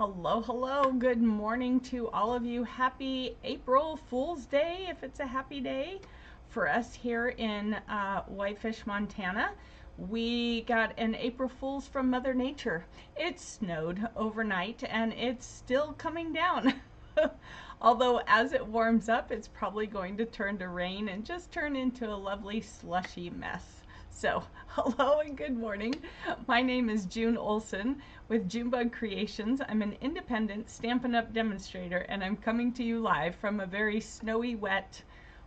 Hello, hello. Good morning to all of you. Happy April Fool's Day, if it's a happy day for us here in Whitefish, Montana. We got an April Fool's from Mother Nature. It snowed overnight and it's still coming down. Although as it warms up, it's probably going to turn to rain and just turn into a lovely slushy mess. So, hello and good morning. My name is June Olson with Junebug Creations. I'm an independent Stampin' Up! Demonstrator, and I'm coming to you live from a very snowy, wet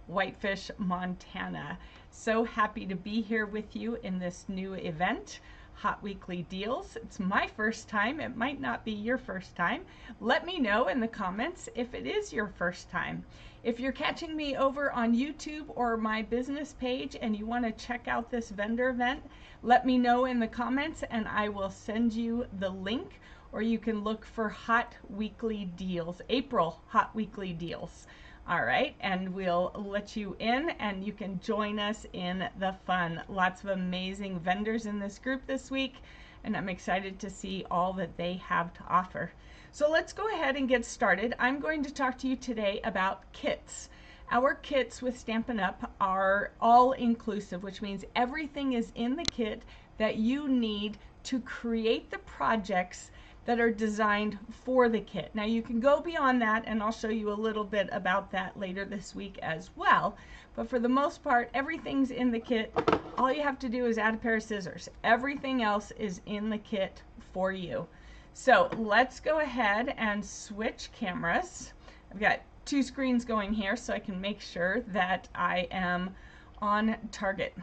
Whitefish, Montana. So happy to be here with you in this new event, Hot Weekly Deals. It's my first time. It might not be your first time. Let me know in the comments if it is your first time. If you're catching me over on YouTube or my business page and you want to check out this vendor event, let me know in the comments and I will send you the link, or you can look for Hot Weekly Deals, April Hot Weekly Deals. All right, and we'll let you in and you can join us in the fun. Lots of amazing vendors in this group this week, and I'm excited to see all that they have to offer. So let's go ahead and get started. I'm going to talk to you today about kits. Our kits with Stampin' Up! Are all inclusive, which means everything is in the kit that you need to create the projects that are designed for the kit. Now you can go beyond that, and I'll show you a little bit about that later this week as well. But for the most part, everything's in the kit. All you have to do is add a pair of scissors. Everything else is in the kit for you. So let's go ahead and switch cameras. I've got two screens going here so I can make sure that I am on target.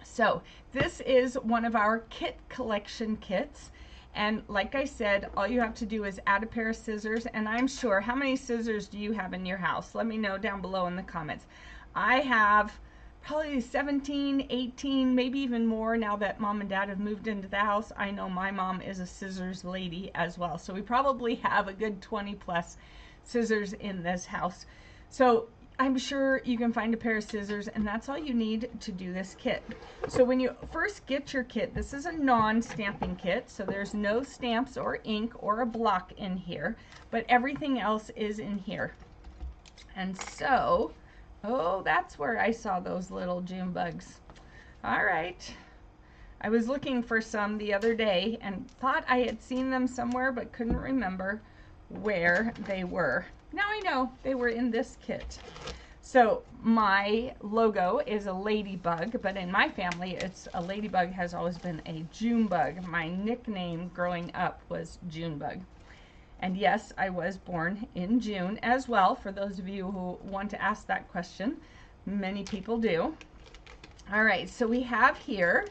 So this is one of our kit collection kits. And like I said, all you have to do is add a pair of scissors. And I'm sure, how many scissors do you have in your house? Let me know down below in the comments. I have probably 17, 18, maybe even more now that Mom and Dad have moved into the house. I know my mom is a scissors lady as well. So we probably have a good 20 plus scissors in this house. So I'm sure you can find a pair of scissors, and that's all you need to do this kit. So when you first get your kit, this is a non-stamping kit, so there's no stamps or ink or a block in here, but everything else is in here. And so, oh, that's where I saw those little June bugs. All right. I was looking for some the other day and thought I had seen them somewhere, but couldn't remember where they were. Now I know they were in this kit. So my logo is a ladybug, but in my family, it's a ladybug has always been a Junebug. My nickname growing up was Junebug. And yes, I was born in June as well, for those of you who want to ask that question. Many people do. All right, so we have here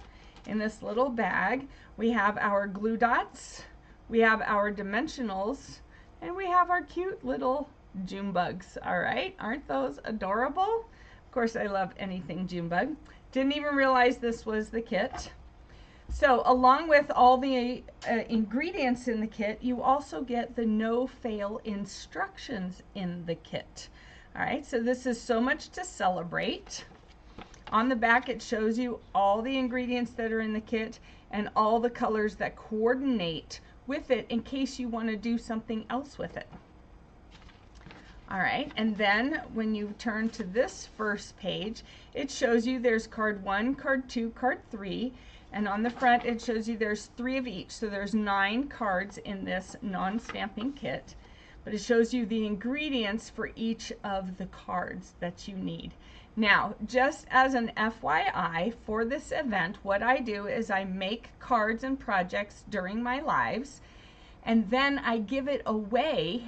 in this little bag, we have our glue dots, we have our dimensionals, and we have our cute little Junebugs. All right, aren't those adorable? Of course, I love anything Junebug. Didn't even realize this was the kit. So along with all the ingredients in the kit, you also get the no-fail instructions in the kit. All right, so this is so much to celebrate. On the back, it shows you all the ingredients that are in the kit and all the colors that coordinate with it in case you want to do something else with it. All right, and then when you turn to this first page, it shows you there's card 1, card 2, card 3, and on the front it shows you there's 3 of each. So there's 9 cards in this non-stamping kit, but it shows you the ingredients for each of the cards that you need. Now, just as an FYI for this event, what I do is I make cards and projects during my lives, and then I give it away,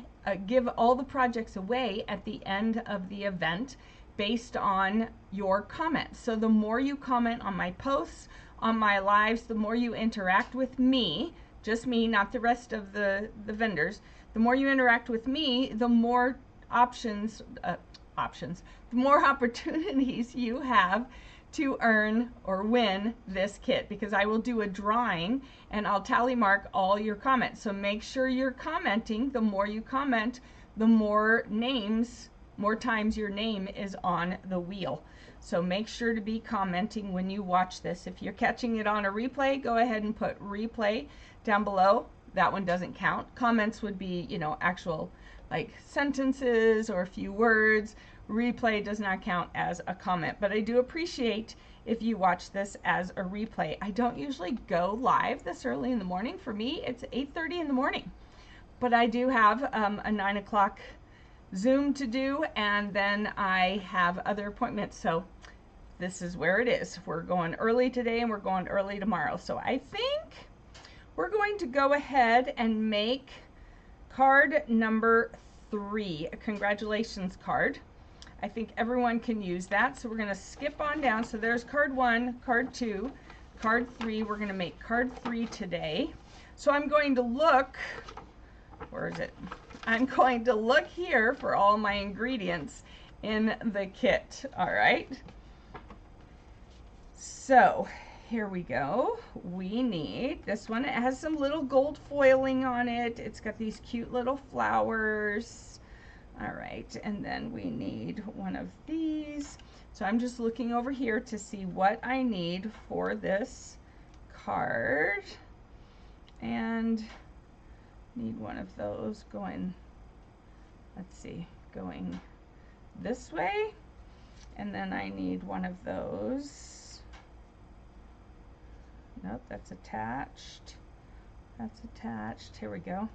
give all the projects away at the end of the event based on your comments. So the more you comment on my posts, on my lives, the more you interact with me, just me, not the rest of the vendors, the more you interact with me, the more the more opportunities you have to earn or win this kit, because I will do a drawing and I'll tally mark all your comments. So make sure you're commenting. The more you comment, the more names, more times your name is on the wheel. So make sure to be commenting when you watch this. If you're catching it on a replay, go ahead and put replay down below. that one doesn't count. Comments would be, you know, actual like sentences or a few words. Replay does not count as a comment, but I do appreciate if you watch this as a replay. I don't usually go live this early in the morning. For me, it's 8:30 in the morning, but I do have a 9 o'clock Zoom to do, and then I have other appointments, so this is where it is. We're going early today and we're going early tomorrow. So I think we're going to go ahead and make card number 3, a congratulations card. I think everyone can use that. So we're going to skip on down. So there's card 1, card 2, card 3. We're going to make card 3 today. So I'm going to look, where is it? I'm going to look here for all my ingredients in the kit. All right. So here we go. We need this one. It has some little gold foiling on it. It's got these cute little flowers. All right, and then we need one of these. So I'm just looking over here to see what I need for this card. And need one of those going, let's see, going this way. And then I need one of those. Nope, that's attached. That's attached. Here we go.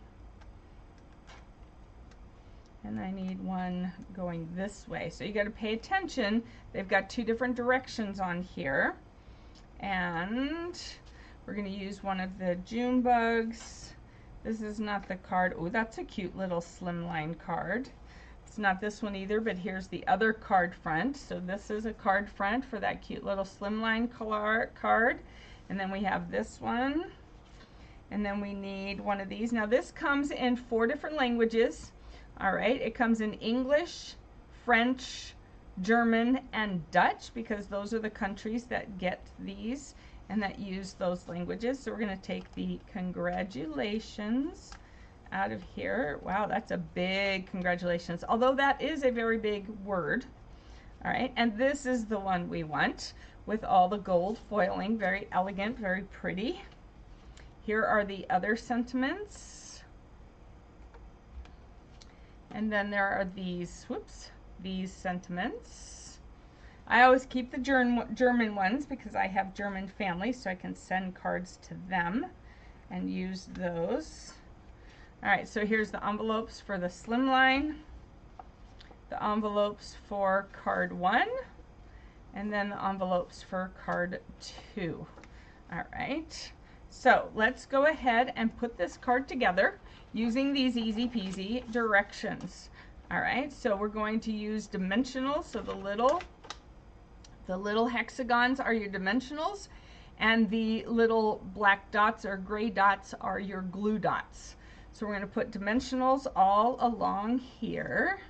And I need one going this way. So you got to pay attention. They've got 2 different directions on here. And we're going to use one of the June bugs. This is not the card. Oh, that's a cute little slimline card. It's not this one either, but here's the other card front. So this is a card front for that cute little slimline card. And then we have this one. And then we need one of these. Now this comes in 4 different languages. All right, it comes in English, French, German, and Dutch, because those are the countries that get these and that use those languages. So we're going to take the congratulations out of here. Wow, that's a big congratulations, although that is a very big word. All right, and this is the one we want with all the gold foiling. Very elegant, very pretty. Here are the other sentiments. And then there are these, whoops, these sentiments. I always keep the German ones because I have German family, so I can send cards to them and use those. All right, so here's the envelopes for the slimline, the envelopes for card 1, and then the envelopes for card 2. All right, so let's go ahead and put this card together using these easy peasy directions. All right, so we're going to use dimensionals. So the little hexagons are your dimensionals, and the little black dots or gray dots are your glue dots. So we're going to put dimensionals all along here.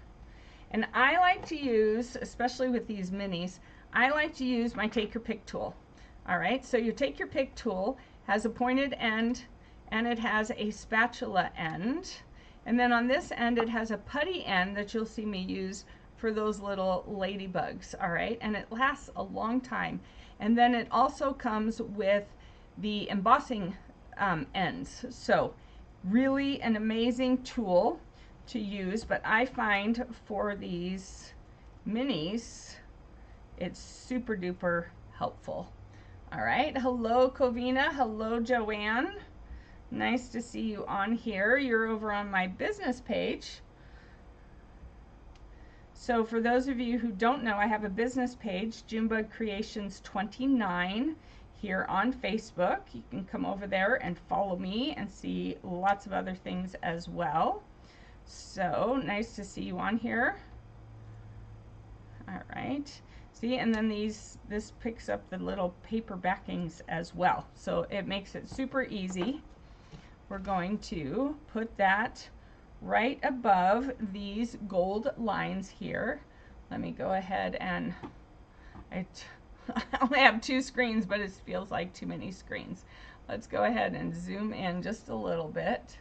And I like to use, especially with these minis, I like to use my take your pick tool. All right, so your take your pick tool has a pointed end and it has a spatula end. And then on this end, it has a putty end that you'll see me use for those little ladybugs. All right, and it lasts a long time. And then it also comes with the embossing ends. So really an amazing tool to use, but I find for these minis, it's super duper helpful. All right, hello Covina, hello Joanne. Nice to see you on here. You're over on my business page. So for those of you who don't know, I have a business page, Junebug Creations 29, here on Facebook. You can come over there and follow me and see lots of other things as well. So nice to see you on here. All right. See, and then this picks up the little paper backings as well. So it makes it super easy. We're going to put that right above these gold lines here. Let me go ahead and I only have 2 screens, but it feels like too many screens. Let's go ahead and zoom in just a little bit.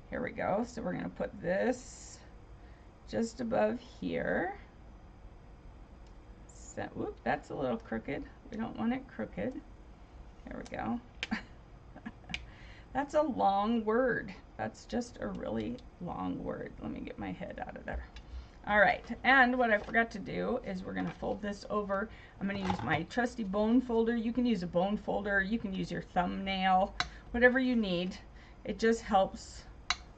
Here we go. So we're going to put this just above here. So, whoop, that's a little crooked. We don't want it crooked. There we go. That's a long word. That's just a really long word. Let me get my head out of there. All right, and what I forgot to do is we're gonna fold this over. I'm gonna use my trusty bone folder. You can use a bone folder, you can use your thumbnail, whatever you need. It just helps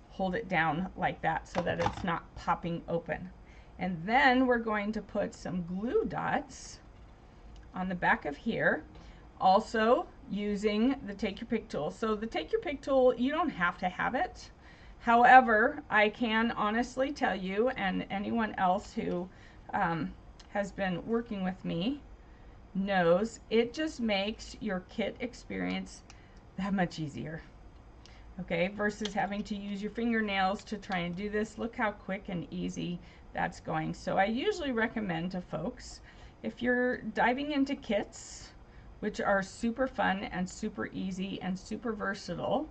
hold it down like that so that it's not popping open. And then we're going to put some glue dots on the back of here, also using the Take Your Pick tool. So the Take Your Pick tool, you don't have to have it. However, I can honestly tell you, and anyone else who has been working with me knows, it just makes your kit experience that much easier. Okay, versus having to use your fingernails to try and do this. Look how quick and easy that's going. So I usually recommend to folks, if you're diving into kits, which are super fun and super easy and super versatile,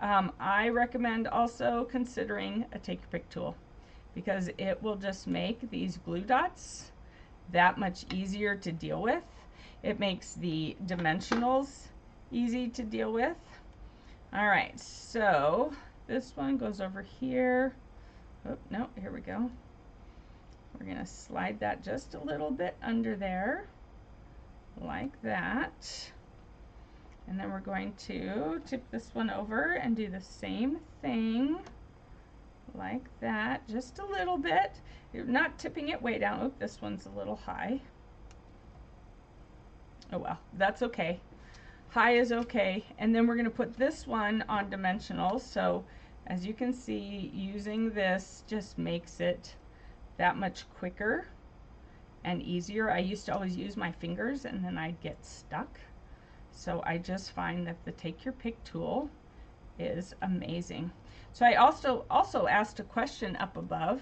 I recommend also considering a Take Your Pick tool, because it will just make these glue dots that much easier to deal with. It makes the dimensionals easy to deal with. All right, so this one goes over here. Oh, no, here we go. We're gonna slide that just a little bit under there, like that. And then we're going to tip this one over and do the same thing, like that, just a little bit. You're not tipping it way down. Oh, this one's a little high. Oh well, that's okay. High is okay. And then we're going to put this one on dimensionals. So as you can see, using this just makes it that much quicker and easier. I used to always use my fingers and then I'd get stuck. So I just find that the Take Your Pick tool is amazing. So I also asked a question up above,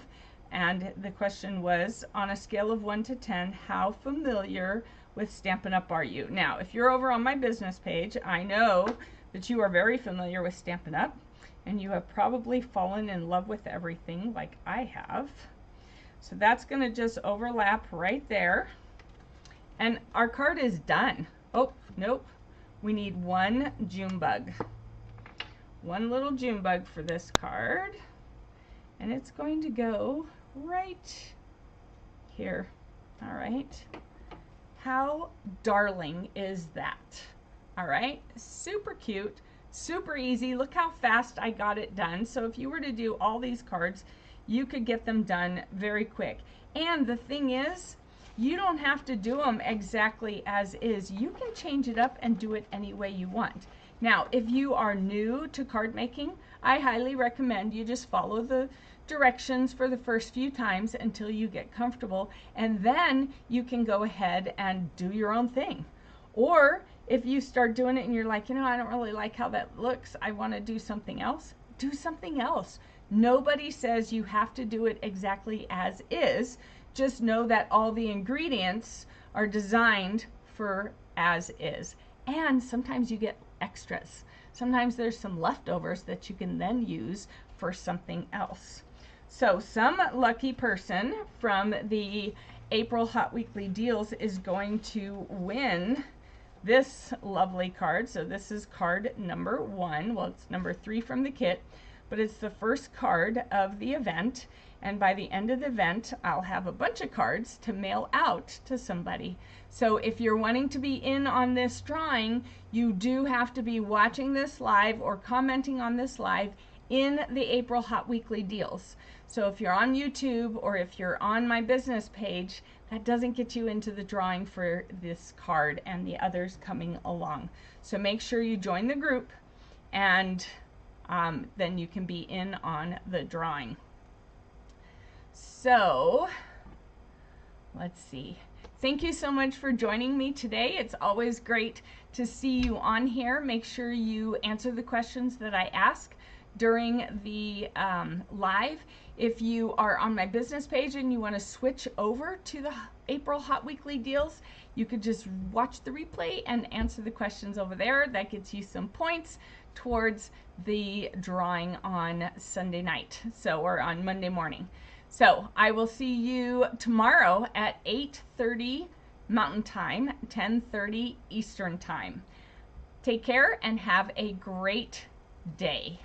and the question was, on a scale of 1 to 10, how familiar with Stampin' Up are you? Now, if you're over on my business page, I know that you are very familiar with Stampin' Up, and you have probably fallen in love with everything like I have. So that's going to just overlap right there. And our card is done. Oh, nope. We need one June bug. One little June bug for this card. And it's going to go right here. All right. How darling is that? All right. Super cute. Super easy. Look how fast I got it done. So if you were to do all these cards, you could get them done very quick. And the thing is, you don't have to do them exactly as is. You can change it up and do it any way you want. Now, if you are new to card making, I highly recommend you just follow the directions for the first few times until you get comfortable, and then you can go ahead and do your own thing. Or if you start doing it and you're like, you know, I don't really like how that looks, I want to do something else, do something else. Nobody says you have to do it exactly as is. Just know that all the ingredients are designed for as is. And sometimes you get extras. Sometimes there's some leftovers that you can then use for something else. So some lucky person from the April Hot Weekly Deals is going to win this lovely card. So this is card number 1. Well, it's number 3 from the kit, but it's the first card of the event. And by the end of the event, I'll have a bunch of cards to mail out to somebody. So if you're wanting to be in on this drawing, you do have to be watching this live or commenting on this live in the April Hot Weekly Deals. So if you're on YouTube or if you're on my business page, that doesn't get you into the drawing for this card and the others coming along. So make sure you join the group, and then you can be in on the drawing. So let's see. Thank you so much for joining me today. It's always great to see you on here. Make sure you answer the questions that I ask during the live. If you are on my business page and you want to switch over to the April Hot Weekly Deals, you could just watch the replay and answer the questions over there. That gets you some points towards the drawing on Sunday night, or on Monday morning. So I will see you tomorrow at 8:30 Mountain Time, 10:30 Eastern Time. Take care and have a great day.